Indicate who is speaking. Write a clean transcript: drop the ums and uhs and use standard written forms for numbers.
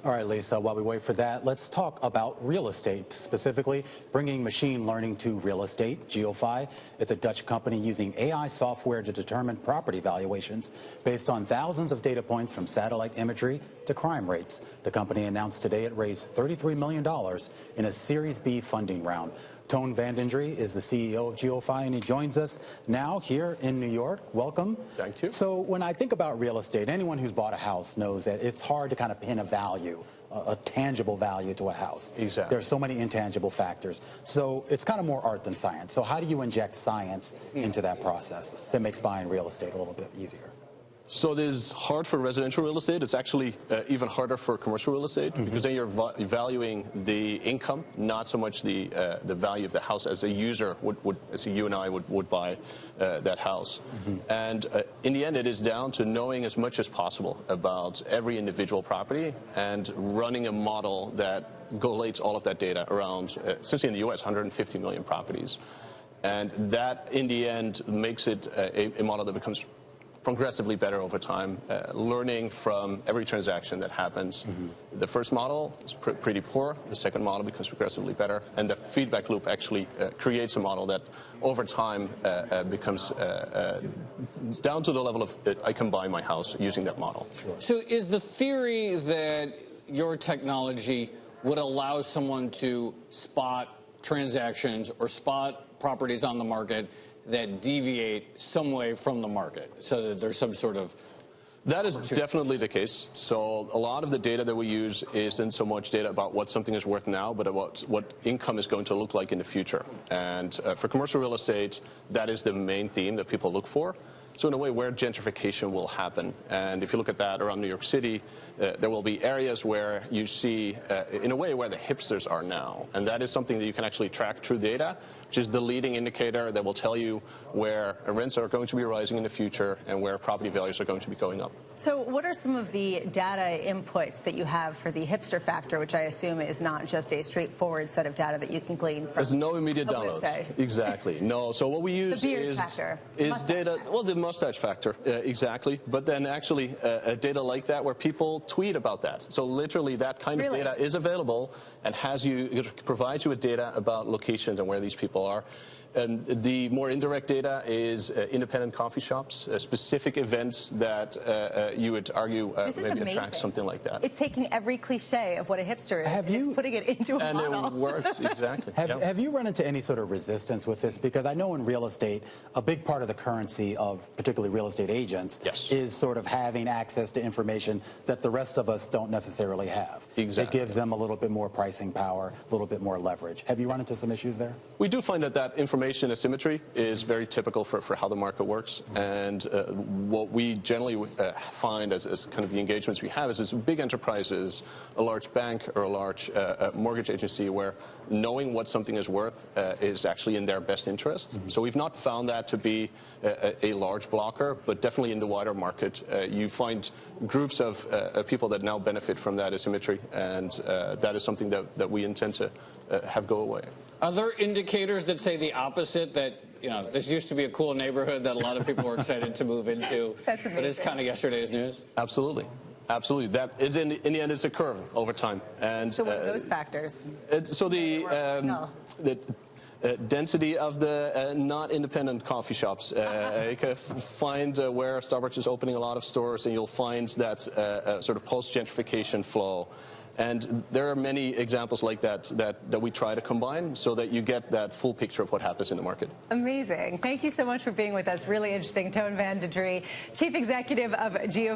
Speaker 1: All right, Lisa, while we wait for that, let's talk about real estate, specifically bringing machine learning to real estate. GeoPhy, it's a Dutch company using AI software to determine property valuations based on thousands of data points from satellite imagery to crime rates. The company announced today it raised $33 million in a Series B funding round. Teun is the CEO of GeoPhy, and he joins us now here in New York. Welcome.
Speaker 2: Thank you.
Speaker 1: So when I think about real estate, anyone who's bought a house knows that it's hard to kind of pin a value, a tangible value to a house.
Speaker 2: Exactly.
Speaker 1: There's so many intangible factors. So it's kind of more art than science. So how do you inject science into that process that makes buying real estate a little bit easier?
Speaker 2: So it is hard for residential real estate. It's actually even harder for commercial real estate because then you're valuing the income, not so much the value of the house as a user would as you and I would buy that house. And in the end, it is down to knowing as much as possible about every individual property and running a model that collates all of that data around, essentially in the U.S., 150 million properties. And that, in the end, makes it a model that becomes progressively better over time, learning from every transaction that happens. The first model is pretty poor. The second model becomes progressively better. And the feedback loop actually creates a model that over time becomes down to the level of I can buy my house using that model.
Speaker 3: So is the theory that your technology would allow someone to spot transactions or spot properties on the market that deviate some way from the market, so that there's some sort of...
Speaker 2: That is definitely the case. So a lot of the data that we use isn't so much data about what something is worth now, but about what income is going to look like in the future. And for commercial real estate, that is the main theme that people look for. So in a way, where gentrification will happen. And if you look at that around New York City, there will be areas where you see, in a way, where the hipsters are now. And that is something that you can actually track through data, which is the leading indicator that will tell you where rents are going to be rising in the future and where property values are going to be going up.
Speaker 4: So what are some of the data inputs that you have for the hipster factor, which I assume is not just a straightforward set of data that you can glean from
Speaker 2: There's no immediate
Speaker 4: a
Speaker 2: downloads.
Speaker 4: website?
Speaker 2: Exactly. No. So what we use is data. Well, the mustache factor, exactly. But then actually data like that where people tweet about that. So literally that kind of data is available and it provides you with data about locations and where these people are. And the more indirect data is independent coffee shops, specific events that you would argue maybe attract something like that.
Speaker 4: It's taking every cliche of what a hipster is and putting it into a model.
Speaker 2: And it works, exactly.
Speaker 1: Have you run into any sort of resistance with this? Because I know in real estate, a big part of the currency of particularly real estate agents is sort of having access to information that the rest of us don't necessarily have.
Speaker 2: Exactly.
Speaker 1: It gives them a little bit more pricing power, a little bit more leverage. Have you run into some issues there?
Speaker 2: We do find that information asymmetry is very typical for how the market works. And what we generally find as kind of the engagements we have is big enterprises, a large bank or a large mortgage agency where knowing what something is worth is actually in their best interest. So we've not found that to be a large blocker, but definitely in the wider market, you find groups of people that now benefit from that asymmetry, and that is something that we intend to have go away.
Speaker 3: Are there indicators that say the opposite, that, you know, this used to be a cool neighborhood that a lot of people were excited to move into,
Speaker 4: That's amazing.
Speaker 3: but it's kind of yesterday's news?
Speaker 2: Absolutely. Absolutely. That is, in the end, it's a curve over time. And
Speaker 4: so what are those factors?
Speaker 2: So the density of the not independent coffee shops. You can find where Starbucks is opening a lot of stores, and you'll find that sort of post-gentrification flow. And there are many examples like that we try to combine so that you get that full picture of what happens in the market.
Speaker 4: Amazing. Thank you so much for being with us. Really interesting. Teun, Chief Executive of GeoPhy.